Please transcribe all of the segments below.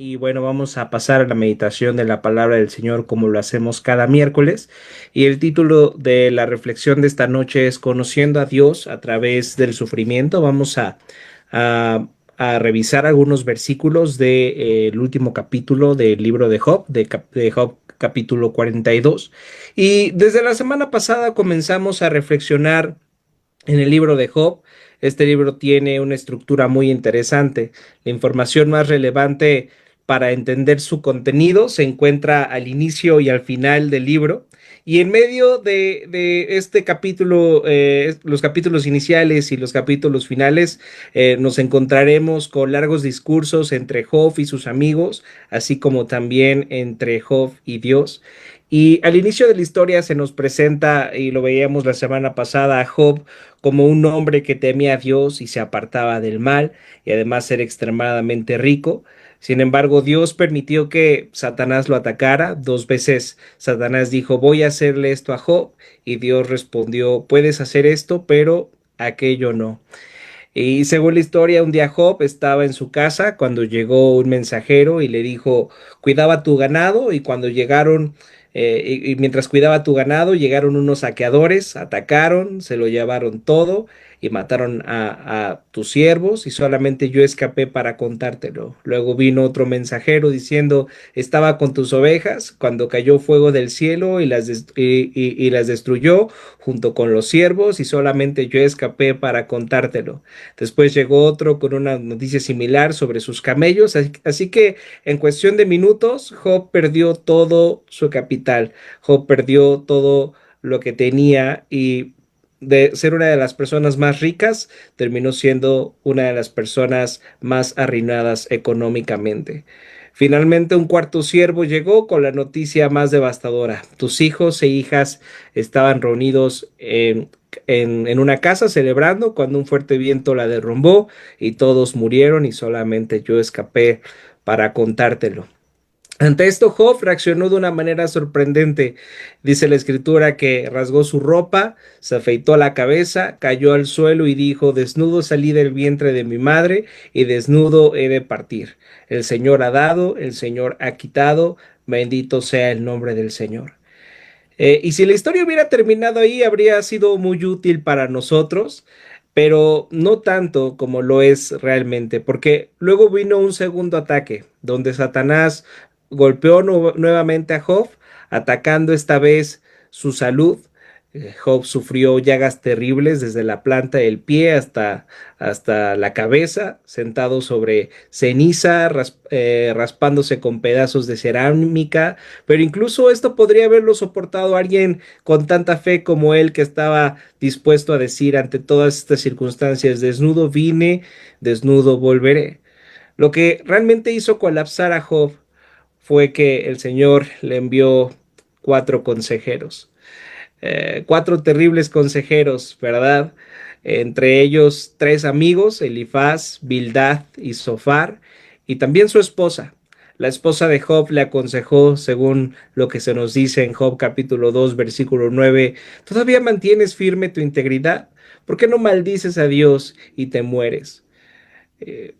Y bueno, vamos a pasar a la meditación de la palabra del Señor como lo hacemos cada miércoles. Y el título de la reflexión de esta noche es Conociendo a Dios a través del sufrimiento. A, a revisar algunos versículos del último capítulo del libro de Job, de Job capítulo 42. Y desde la semana pasada comenzamos a reflexionar en el libro de Job. Este libro tiene una estructura muy interesante. La información más relevante para entender su contenido se encuentra al inicio y al final del libro. Y en medio de este capítulo, los capítulos iniciales y los capítulos finales, nos encontraremos con largos discursos entre Job y sus amigos, así como también entre Job y Dios. Y al inicio de la historia se nos presenta, y lo veíamos la semana pasada, a Job como un hombre que temía a Dios y se apartaba del mal, y además era extremadamente rico. Sin embargo, Dios permitió que Satanás lo atacara. Dos veces Satanás dijo, voy a hacerle esto a Job, y Dios respondió, puedes hacer esto, pero aquello no. Y según la historia, un día Job estaba en su casa cuando llegó un mensajero y le dijo, cuidaba tu ganado, y cuando llegaron, y mientras cuidaba tu ganado, llegaron unos saqueadores, atacaron, se lo llevaron todo y mataron a tus siervos, y solamente yo escapé para contártelo. Luego vino otro mensajero diciendo, estaba con tus ovejas cuando cayó fuego del cielo y las destruyó junto con los siervos, y solamente yo escapé para contártelo. Después llegó otro con una noticia similar sobre sus camellos. Así que en cuestión de minutos, Job perdió todo su capital. Job perdió todo lo que tenía, y de ser una de las personas más ricas, terminó siendo una de las personas más arruinadas económicamente. Finalmente, un cuarto siervo llegó con la noticia más devastadora. Tus hijos e hijas estaban reunidos en una casa celebrando cuando un fuerte viento la derrumbó y todos murieron, y solamente yo escapé para contártelo. Ante esto, Job reaccionó de una manera sorprendente. Dice la escritura que rasgó su ropa, se afeitó la cabeza, cayó al suelo y dijo, desnudo salí del vientre de mi madre y desnudo he de partir. El Señor ha dado, el Señor ha quitado, bendito sea el nombre del Señor. Y si la historia hubiera terminado ahí, habría sido muy útil para nosotros, pero no tanto como lo es realmente, porque luego vino un segundo ataque, donde Satanás golpeó nuevamente a Job, atacando esta vez su salud. Job sufrió llagas terribles desde la planta del pie hasta la cabeza, sentado sobre ceniza, raspándose con pedazos de cerámica, pero incluso esto podría haberlo soportado alguien con tanta fe como él, que estaba dispuesto a decir ante todas estas circunstancias, desnudo vine, desnudo volveré. Lo que realmente hizo colapsar a Job fue que el Señor le envió cuatro consejeros, cuatro terribles consejeros, ¿verdad? Entre ellos tres amigos, Elifaz, Bildad y Sofar, y también su esposa. La esposa de Job le aconsejó, según lo que se nos dice en Job capítulo 2 versículo 9, ¿todavía mantienes firme tu integridad? ¿Por qué no maldices a Dios y te mueres?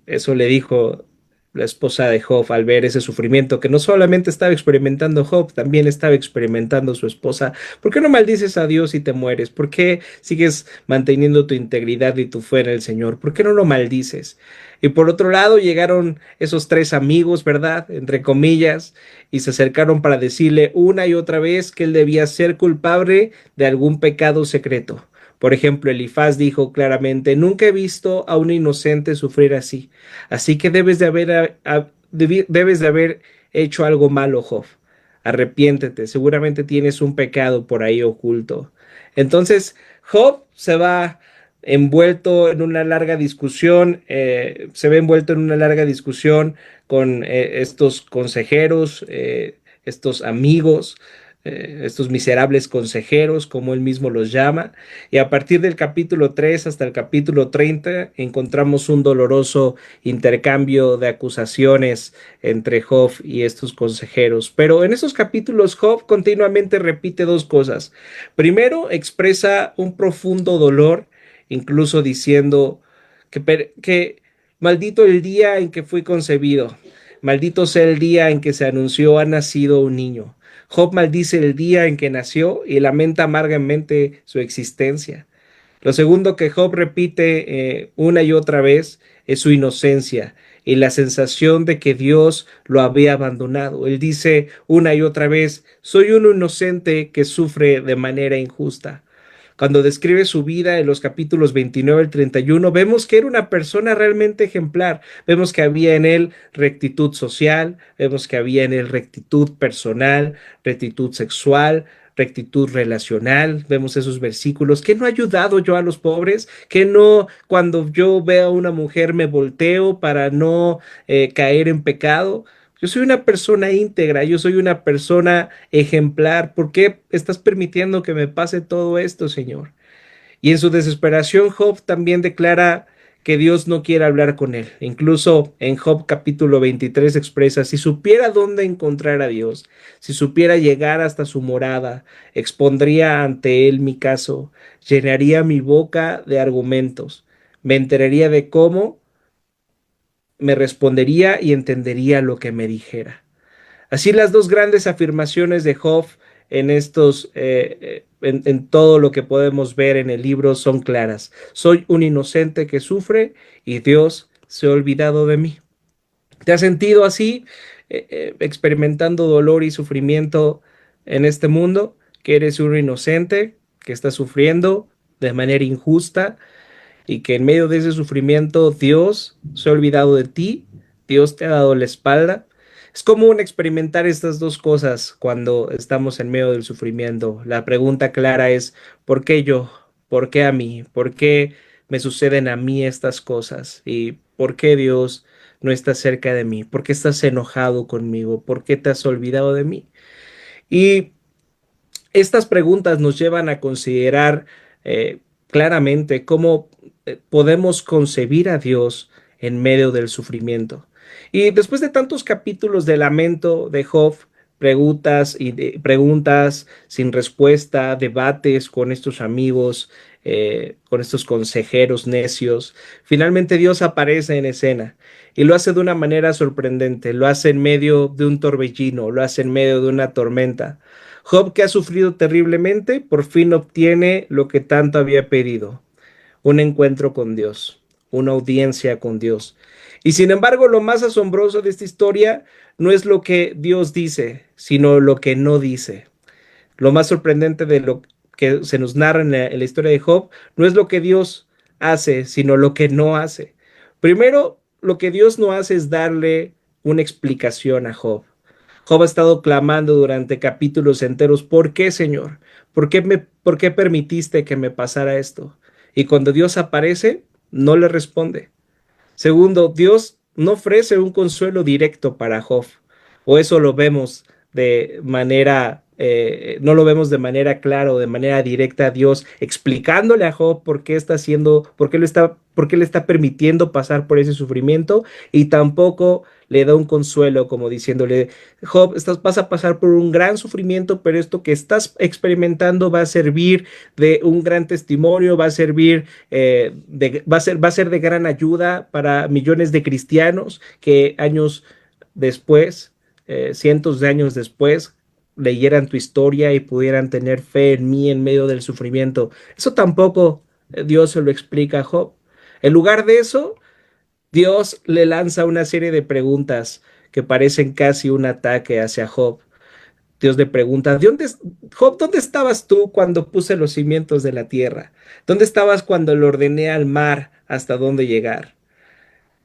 Eso le dijo la esposa de Job al ver ese sufrimiento que no solamente estaba experimentando Job, también estaba experimentando su esposa. ¿Por qué no maldices a Dios y te mueres? ¿Por qué sigues manteniendo tu integridad y tu fe en el Señor? ¿Por qué no lo maldices? Y por otro lado llegaron esos tres amigos, ¿verdad? Entre comillas, y se acercaron para decirle una y otra vez que él debía ser culpable de algún pecado secreto. Por ejemplo, Elifaz dijo claramente, nunca he visto a un inocente sufrir así, así que debes de haber hecho algo malo, Job. Arrepiéntete, seguramente tienes un pecado por ahí oculto. Entonces, Job se va envuelto en una larga discusión, se ve envuelto en una larga discusión con estos consejeros, estos amigos, estos miserables consejeros, como él mismo los llama. Y a partir del capítulo 3 hasta el capítulo 30 encontramos un doloroso intercambio de acusaciones entre Job y estos consejeros. Pero en esos capítulos Job continuamente repite dos cosas. Primero, expresa un profundo dolor, incluso diciendo que maldito el día en que fui concebido. Maldito sea el día en que se anunció ha nacido un niño. Job maldice el día en que nació y lamenta amargamente su existencia. Lo segundo que Job repite una y otra vez es su inocencia y la sensación de que Dios lo había abandonado. Él dice una y otra vez, soy un inocente que sufre de manera injusta. Cuando describe su vida en los capítulos 29 al 31, vemos que era una persona realmente ejemplar. Vemos que había en él rectitud social, vemos que había en él rectitud personal, rectitud sexual, rectitud relacional. Vemos esos versículos. ¿Que no he ayudado yo a los pobres? ¿Que no cuando yo veo a una mujer me volteo para no caer en pecado? Yo soy una persona íntegra, yo soy una persona ejemplar. ¿Por qué estás permitiendo que me pase todo esto, Señor? Y en su desesperación, Job también declara que Dios no quiere hablar con él. Incluso en Job capítulo 23 expresa, si supiera dónde encontrar a Dios, si supiera llegar hasta su morada, expondría ante él mi caso, llenaría mi boca de argumentos, me enteraría de cómo, me respondería y entendería lo que me dijera. Así las dos grandes afirmaciones de Job en en todo lo que podemos ver en el libro son claras. Soy un inocente que sufre y Dios se ha olvidado de mí. ¿Te has sentido así, experimentando dolor y sufrimiento en este mundo? Que eres un inocente que está sufriendo de manera injusta y que en medio de ese sufrimiento Dios se ha olvidado de ti, Dios te ha dado la espalda. Es común experimentar estas dos cosas cuando estamos en medio del sufrimiento. La pregunta clara es, ¿por qué yo? ¿Por qué a mí? ¿Por qué me suceden a mí estas cosas? ¿Y por qué Dios no está cerca de mí? ¿Por qué estás enojado conmigo? ¿Por qué te has olvidado de mí? Y estas preguntas nos llevan a considerar claramente cómo podemos concebir a Dios en medio del sufrimiento. Y después de tantos capítulos de lamento de Job, preguntas sin respuesta, debates con estos amigos, con estos consejeros necios, finalmente Dios aparece en escena y lo hace de una manera sorprendente, lo hace en medio de un torbellino, lo hace en medio de una tormenta. Job, que ha sufrido terriblemente, por fin obtiene lo que tanto había pedido, un encuentro con Dios, una audiencia con Dios. Y sin embargo, lo más asombroso de esta historia no es lo que Dios dice, sino lo que no dice. Lo más sorprendente de lo que se nos narra en la historia de Job no es lo que Dios hace, sino lo que no hace. Primero, lo que Dios no hace es darle una explicación a Job. Job ha estado clamando durante capítulos enteros, ¿por qué, Señor? ¿Por qué permitiste que me pasara esto? Y cuando Dios aparece, no le responde. Segundo, Dios no ofrece un consuelo directo para Job, o eso lo vemos de manera, no lo vemos de manera clara o de manera directa a Dios explicándole a Job por qué está haciendo, por qué le está permitiendo pasar por ese sufrimiento, y tampoco le da un consuelo como diciéndole, Job, vas a pasar por un gran sufrimiento, pero esto que estás experimentando va a servir de un gran testimonio, va a servir, va a ser de gran ayuda para millones de cristianos que años después, cientos de años después, leyeran tu historia y pudieran tener fe en mí en medio del sufrimiento. Eso tampoco Dios se lo explica a Job. En lugar de eso, Dios le lanza una serie de preguntas que parecen casi un ataque hacia Job. Dios le pregunta, Job, ¿dónde estabas tú cuando puse los cimientos de la tierra? ¿Dónde estabas cuando le ordené al mar hasta dónde llegar?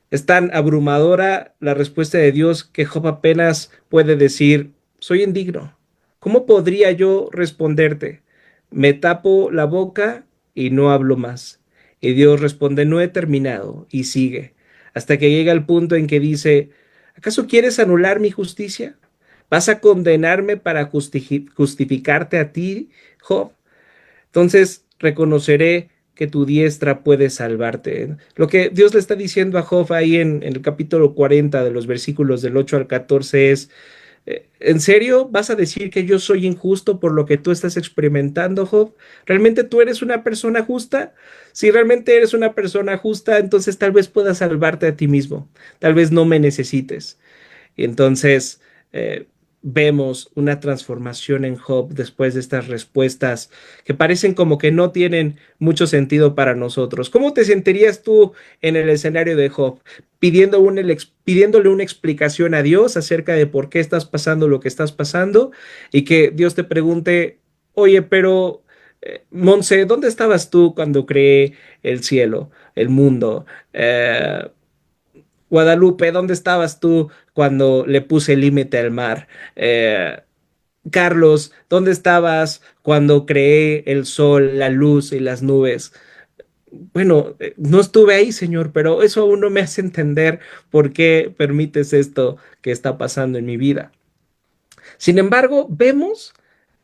Es tan abrumadora la respuesta de Dios que Job apenas puede decir, soy indigno. ¿Cómo podría yo responderte? Me tapo la boca y no hablo más. Y Dios responde, no he terminado, y sigue, hasta que llega el punto en que dice, ¿acaso quieres anular mi justicia? ¿Vas a condenarme para justificarte a ti, Job? Entonces reconoceré que tu diestra puede salvarte. Lo que Dios le está diciendo a Job ahí en el capítulo 40 de los versículos del 8 al 14 es, ¿en serio vas a decir que yo soy injusto por lo que tú estás experimentando, Job? ¿Realmente tú eres una persona justa? Si realmente eres una persona justa, entonces tal vez puedas salvarte a ti mismo. Tal vez no me necesites. Y entonces eh, vemos una transformación en Job después de estas respuestas que parecen como que no tienen mucho sentido para nosotros. ¿Cómo te sentirías tú en el escenario de Job? Pidiéndole una explicación a Dios acerca de por qué estás pasando lo que estás pasando y que Dios te pregunte, oye, pero Monse, ¿dónde estabas tú cuando creé el cielo, el mundo? Guadalupe, ¿dónde estabas tú cuando le puse límite al mar? Eh, Carlos, ¿dónde estabas cuando creé el sol, la luz y las nubes? Bueno, no estuve ahí, Señor, pero eso aún no me hace entender por qué permites esto que está pasando en mi vida. Sin embargo, vemos,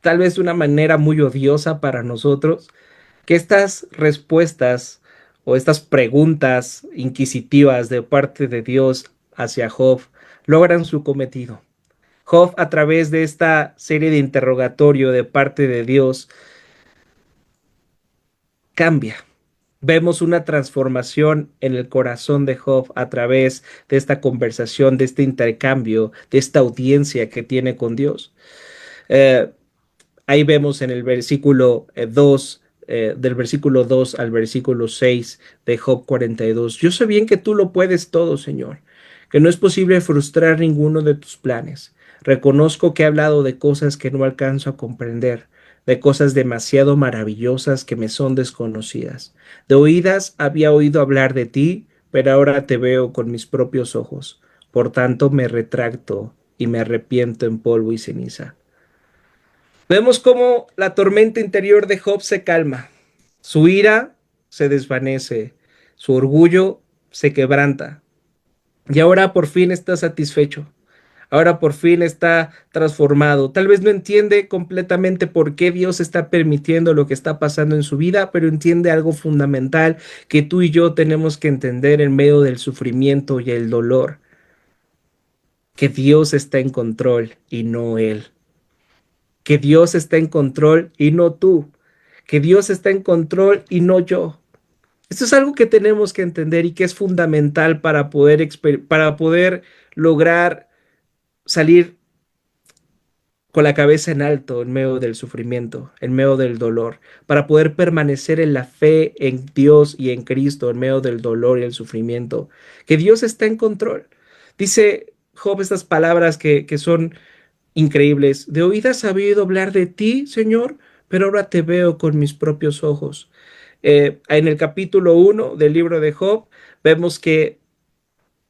tal vez de una manera muy odiosa para nosotros, que estas respuestas o estas preguntas inquisitivas de parte de Dios hacia Job logran su cometido. Job, a través de esta serie de interrogatorio de parte de Dios, cambia. Vemos una transformación en el corazón de Job a través de esta conversación, de este intercambio, de esta audiencia que tiene con Dios. Eh, Ahí vemos en el versículo 2, del versículo 2 al versículo 6 de Job 42. Yo sé bien que tú lo puedes todo, Señor, que no es posible frustrar ninguno de tus planes. Reconozco que he hablado de cosas que no alcanzo a comprender, de cosas demasiado maravillosas que me son desconocidas. De oídas había oído hablar de ti, pero ahora te veo con mis propios ojos. Por tanto, me retracto y me arrepiento en polvo y ceniza. Vemos cómo la tormenta interior de Job se calma, su ira se desvanece, su orgullo se quebranta y ahora por fin está satisfecho. Ahora por fin está transformado. Tal vez no entiende completamente por qué Dios está permitiendo lo que está pasando en su vida, pero entiende algo fundamental que tú y yo tenemos que entender en medio del sufrimiento y el dolor, que Dios está en control y no él, que Dios está en control y no tú, que Dios está en control y no yo. Esto es algo que tenemos que entender y que es fundamental para poder lograr salir con la cabeza en alto en medio del sufrimiento, en medio del dolor, para poder permanecer en la fe en Dios y en Cristo en medio del dolor y el sufrimiento, que Dios está en control. Dice Job estas palabras que son increíbles. De oídas había oído hablar de ti, Señor, pero ahora te veo con mis propios ojos. En el capítulo 1 del libro de Job, vemos que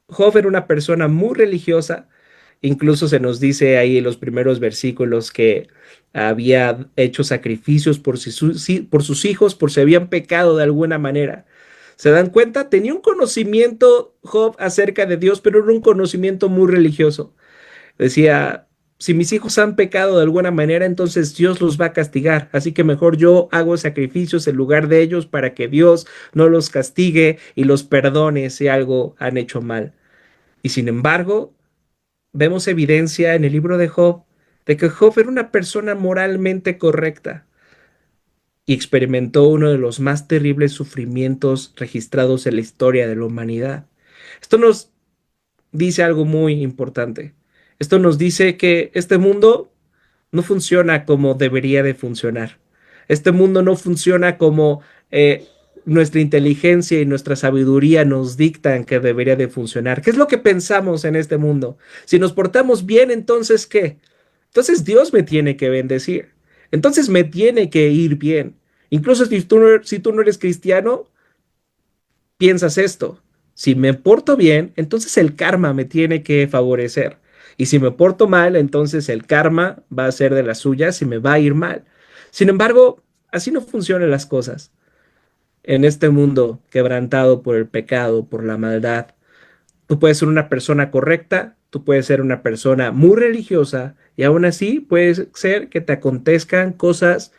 Job era una persona muy religiosa. Incluso se nos dice ahí en los primeros versículos que había hecho sacrificios por sus hijos, por si habían pecado de alguna manera. ¿Se dan cuenta? Tenía un conocimiento Job acerca de Dios, pero era un conocimiento muy religioso. Decía, si mis hijos han pecado de alguna manera, entonces Dios los va a castigar. Así que mejor yo hago sacrificios en lugar de ellos para que Dios no los castigue y los perdone si algo han hecho mal. Y sin embargo, vemos evidencia en el libro de Job de que Job era una persona moralmente correcta y experimentó uno de los más terribles sufrimientos registrados en la historia de la humanidad. Esto nos dice algo muy importante. Esto nos dice que este mundo no funciona como debería de funcionar. Este mundo no funciona como nuestra inteligencia y nuestra sabiduría nos dictan que debería de funcionar. ¿Qué es lo que pensamos en este mundo? Si nos portamos bien, entonces ¿qué? Entonces Dios me tiene que bendecir. Entonces me tiene que ir bien. Incluso si tú no eres cristiano, piensas esto. Si me porto bien, entonces el karma me tiene que favorecer. Y si me porto mal, entonces el karma va a ser de las suyas y me va a ir mal. Sin embargo, así no funcionan las cosas. En este mundo quebrantado por el pecado, por la maldad, tú puedes ser una persona correcta, tú puedes ser una persona muy religiosa y aún así puede ser que te acontezcan cosas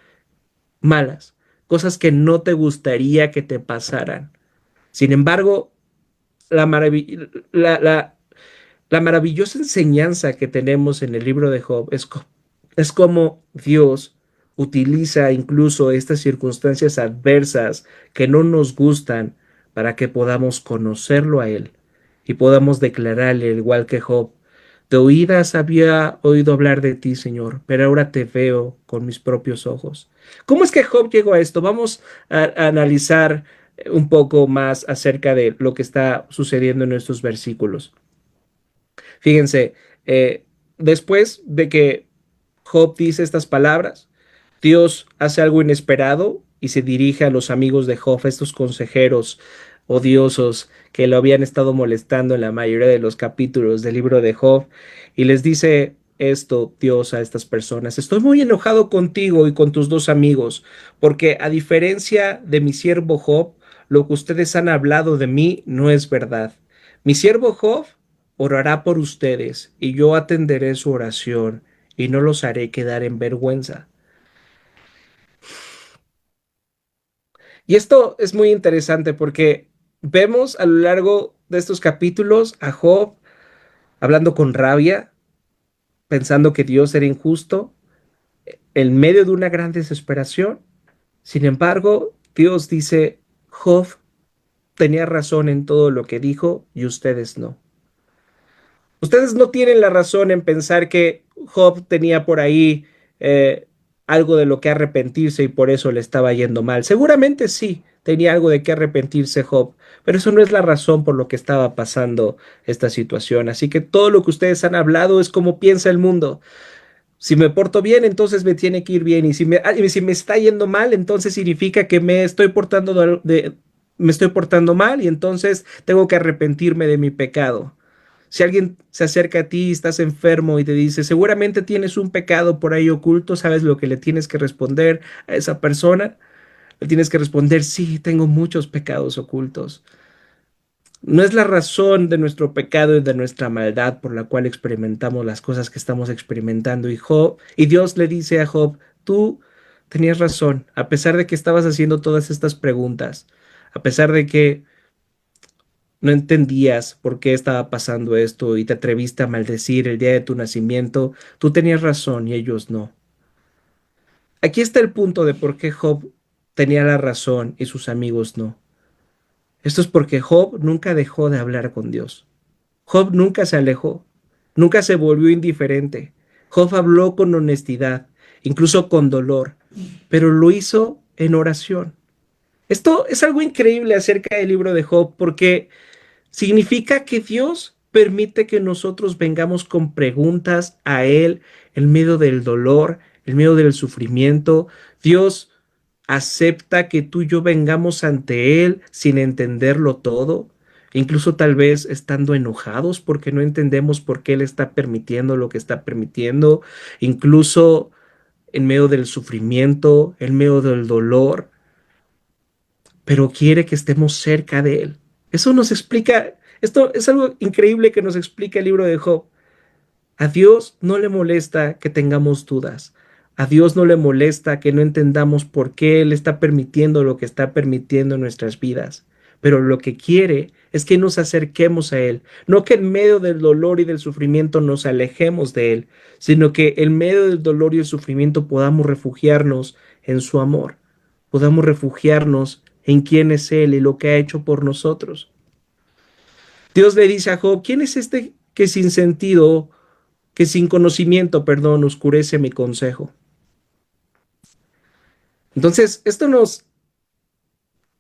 malas, cosas que no te gustaría que te pasaran. Sin embargo, la, marav- la, la maravillosa enseñanza que tenemos en el libro de Job es cómo Dios utiliza incluso estas circunstancias adversas que no nos gustan para que podamos conocerlo a Él y podamos declararle, igual que Job, De oídas había oído hablar de ti, Señor, pero ahora te veo con mis propios ojos. ¿Cómo es que Job llegó a esto? Vamos a analizar un poco más acerca de lo que está sucediendo en estos versículos. Fíjense, después de que Job dice estas palabras, Dios hace algo inesperado y se dirige a los amigos de Job, estos consejeros odiosos que lo habían estado molestando en la mayoría de los capítulos del libro de Job, y les dice esto Dios a estas personas: estoy muy enojado contigo y con tus dos amigos, porque a diferencia de mi siervo Job, lo que ustedes han hablado de mí no es verdad. Mi siervo Job orará por ustedes y yo atenderé su oración y no los haré quedar en vergüenza. Y esto es muy interesante porque vemos a lo largo de estos capítulos a Job hablando con rabia, pensando que Dios era injusto, en medio de una gran desesperación. Sin embargo, Dios dice: Job tenía razón en todo lo que dijo y ustedes no. Ustedes no tienen la razón en pensar que Job tenía por ahí eh, algo de lo que arrepentirse y por eso le estaba yendo mal. Seguramente sí, tenía algo de qué arrepentirse Job, pero eso no es la razón por lo que estaba pasando esta situación. Así que todo lo que ustedes han hablado es como piensa el mundo. Si me porto bien, entonces me tiene que ir bien. Y si me está yendo mal, entonces significa que me estoy portando mal y entonces tengo que arrepentirme de mi pecado. Si alguien se acerca a ti y estás enfermo y te dice, seguramente tienes un pecado por ahí oculto, ¿sabes lo que le tienes que responder a esa persona? Le tienes que responder: sí, tengo muchos pecados ocultos. No es la razón de nuestro pecado y de nuestra maldad por la cual experimentamos las cosas que estamos experimentando. Y Dios le dice a Job: tú tenías razón, a pesar de que estabas haciendo todas estas preguntas, a pesar de que no entendías por qué estaba pasando esto y te atreviste a maldecir el día de tu nacimiento, tú tenías razón y ellos no. Aquí está el punto de por qué Job tenía la razón y sus amigos no. Esto es porque Job nunca dejó de hablar con Dios. Job nunca se alejó, nunca se volvió indiferente. Job habló con honestidad, incluso con dolor, pero lo hizo en oración. Esto es algo increíble acerca del libro de Job porque significa que Dios permite que nosotros vengamos con preguntas a Él en medio del dolor, en medio del sufrimiento. Dios acepta que tú y yo vengamos ante Él sin entenderlo todo, incluso tal vez estando enojados porque no entendemos por qué Él está permitiendo lo que está permitiendo, incluso en medio del sufrimiento, en medio del dolor, pero quiere que estemos cerca de Él. Eso nos explica, esto es algo increíble que nos explica el libro de Job. A Dios no le molesta que tengamos dudas. A Dios no le molesta que no entendamos por qué Él está permitiendo lo que está permitiendo en nuestras vidas. Pero lo que quiere es que nos acerquemos a Él. No que en medio del dolor y del sufrimiento nos alejemos de Él, sino que en medio del dolor y el sufrimiento podamos refugiarnos en su amor. Podamos refugiarnos en quién es Él y lo que ha hecho por nosotros. Dios le dice a Job: ¿quién es este que sin sentido, que sin conocimiento, perdón, oscurece mi consejo? Entonces, esto nos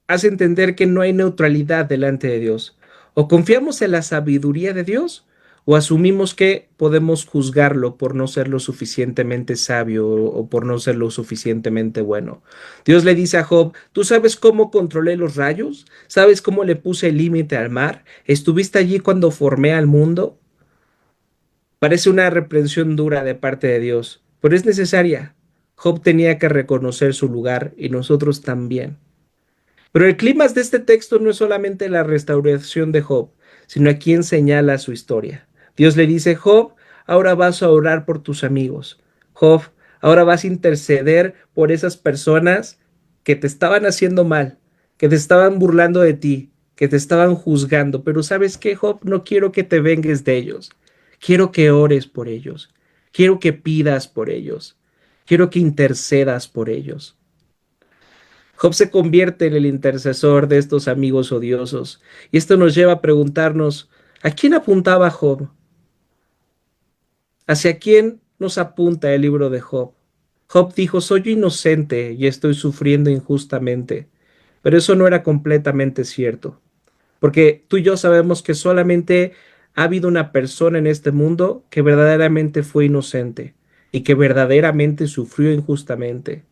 hace entender que no hay neutralidad delante de Dios. O confiamos en la sabiduría de Dios o asumimos que podemos juzgarlo por no ser lo suficientemente sabio o por no ser lo suficientemente bueno. Dios le dice a Job: ¿tú sabes cómo controlé los rayos? ¿Sabes cómo le puse el límite al mar? ¿Estuviste allí cuando formé al mundo? Parece una reprensión dura de parte de Dios, pero es necesaria. Job tenía que reconocer su lugar y nosotros también. Pero el clímax de este texto no es solamente la restauración de Job, sino a quien señala su historia. Dios le dice: Job, ahora vas a orar por tus amigos. Job, ahora vas a interceder por esas personas que te estaban haciendo mal, que te estaban burlando de ti, que te estaban juzgando. Pero ¿sabes qué, Job? No quiero que te vengues de ellos. Quiero que ores por ellos. Quiero que pidas por ellos. Quiero que intercedas por ellos. Job se convierte en el intercesor de estos amigos odiosos. Y esto nos lleva a preguntarnos: ¿a quién apuntaba Job? ¿Hacia quién nos apunta el libro de Job? Job dijo, soy inocente y estoy sufriendo injustamente. Pero eso no era completamente cierto, porque tú y yo sabemos que solamente ha habido una persona en este mundo que verdaderamente fue inocente y que verdaderamente sufrió injustamente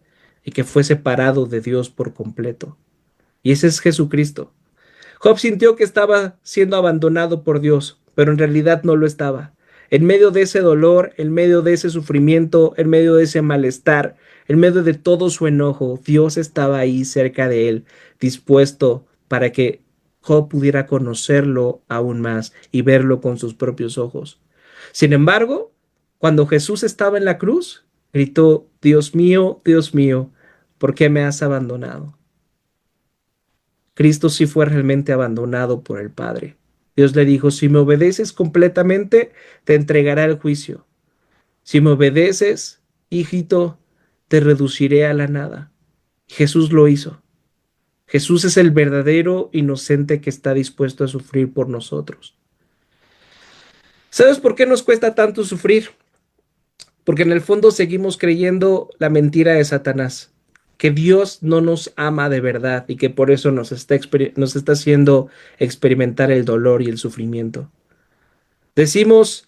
y que fue separado de Dios por completo. Y ese es Jesucristo. Job sintió que estaba siendo abandonado por Dios, pero en realidad no lo estaba. En medio de ese dolor, en medio de ese sufrimiento, en medio de ese malestar, en medio de todo su enojo, Dios estaba ahí cerca de él, dispuesto para que Job pudiera conocerlo aún más y verlo con sus propios ojos. Sin embargo, cuando Jesús estaba en la cruz, gritó, Dios mío, ¿por qué me has abandonado? Cristo sí fue realmente abandonado por el Padre. Dios le dijo, si me obedeces completamente, te entregará el juicio. Si me obedeces, hijito, te reduciré a la nada. Jesús lo hizo. Jesús es el verdadero inocente que está dispuesto a sufrir por nosotros. ¿Sabes por qué nos cuesta tanto sufrir? Porque en el fondo seguimos creyendo la mentira de Satanás, que Dios no nos ama de verdad y que por eso nos está haciendo experimentar el dolor y el sufrimiento. Decimos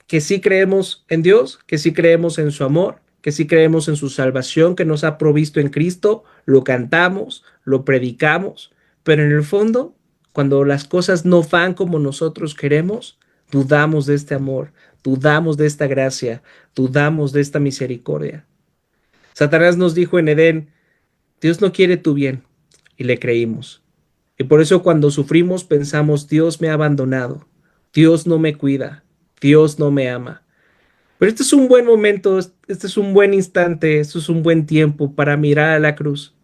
que sí creemos en Dios, que sí creemos en su amor, que sí creemos en su salvación que nos ha provisto en Cristo, lo cantamos, lo predicamos, pero en el fondo, cuando las cosas no van como nosotros queremos, dudamos de este amor, dudamos de esta gracia, dudamos de esta misericordia. Satanás nos dijo en Edén, Dios no quiere tu bien, y le creímos. Y por eso cuando sufrimos pensamos, Dios me ha abandonado, Dios no me cuida, Dios no me ama. Pero este es un buen momento, este es un buen instante, esto es un buen tiempo para mirar a la cruz.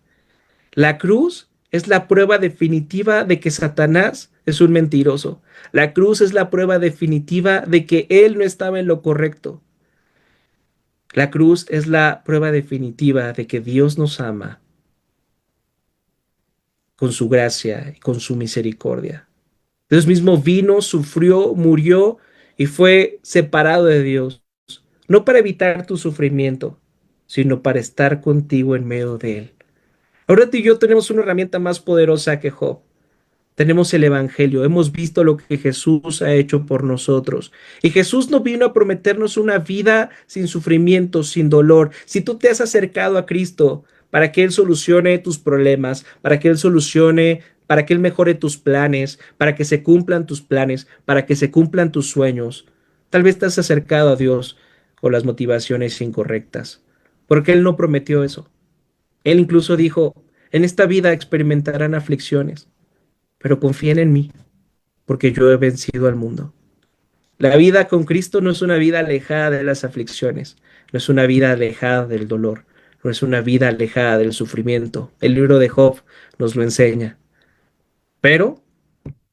La cruz es la prueba definitiva de que Satanás es un mentiroso. La cruz es la prueba definitiva de que él no estaba en lo correcto. La cruz es la prueba definitiva de que Dios nos ama con su gracia y con su misericordia. Dios mismo vino, sufrió, murió y fue separado de Dios, no para evitar tu sufrimiento, sino para estar contigo en medio de él. Ahora tú y yo tenemos una herramienta más poderosa que Job. Tenemos el Evangelio, hemos visto lo que Jesús ha hecho por nosotros. Y Jesús no vino a prometernos una vida sin sufrimiento, sin dolor. Si tú te has acercado a Cristo para que Él solucione tus problemas, para que Él mejore tus planes, para que se cumplan tus planes, para que se cumplan tus sueños, tal vez te has acercado a Dios con las motivaciones incorrectas, porque Él no prometió eso. Él incluso dijo, en esta vida experimentarán aflicciones, pero confíen en mí, porque yo he vencido al mundo. La vida con Cristo no es una vida alejada de las aflicciones, no es una vida alejada del dolor, no es una vida alejada del sufrimiento. El libro de Job nos lo enseña. Pero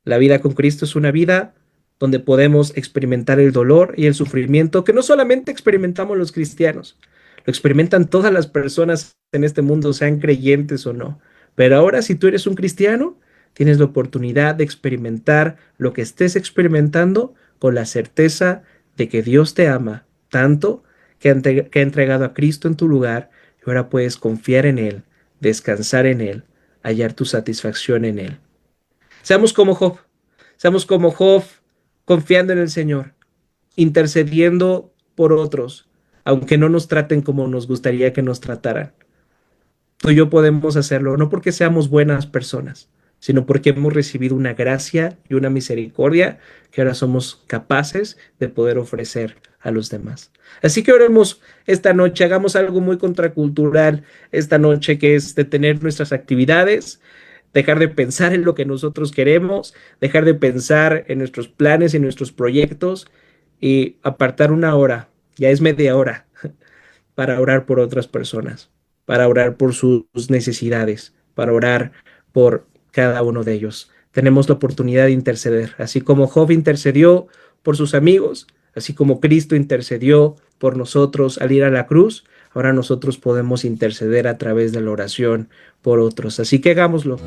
la vida con Cristo es una vida donde podemos experimentar el dolor y el sufrimiento que no solamente experimentamos los cristianos, lo experimentan todas las personas en este mundo, sean creyentes o no. Pero ahora, si tú eres un cristiano, tienes la oportunidad de experimentar lo que estés experimentando con la certeza de que Dios te ama tanto que ha entregado a Cristo en tu lugar y ahora puedes confiar en Él, descansar en Él, hallar tu satisfacción en Él. Seamos como Job, seamos como Job confiando en el Señor, intercediendo por otros, aunque no nos traten como nos gustaría que nos trataran. Tú y yo podemos hacerlo, no porque seamos buenas personas, sino porque hemos recibido una gracia y una misericordia que ahora somos capaces de poder ofrecer a los demás. Así que oremos esta noche, hagamos algo muy contracultural esta noche, que es detener nuestras actividades, dejar de pensar en lo que nosotros queremos, dejar de pensar en nuestros planes y nuestros proyectos y apartar una hora, ya es media hora, para orar por otras personas, para orar por sus necesidades, para orar por cada uno de ellos. Tenemos la oportunidad de interceder, así como Job intercedió por sus amigos, así como Cristo intercedió por nosotros al ir a la cruz, ahora nosotros podemos interceder a través de la oración por otros. Así que hagámoslo.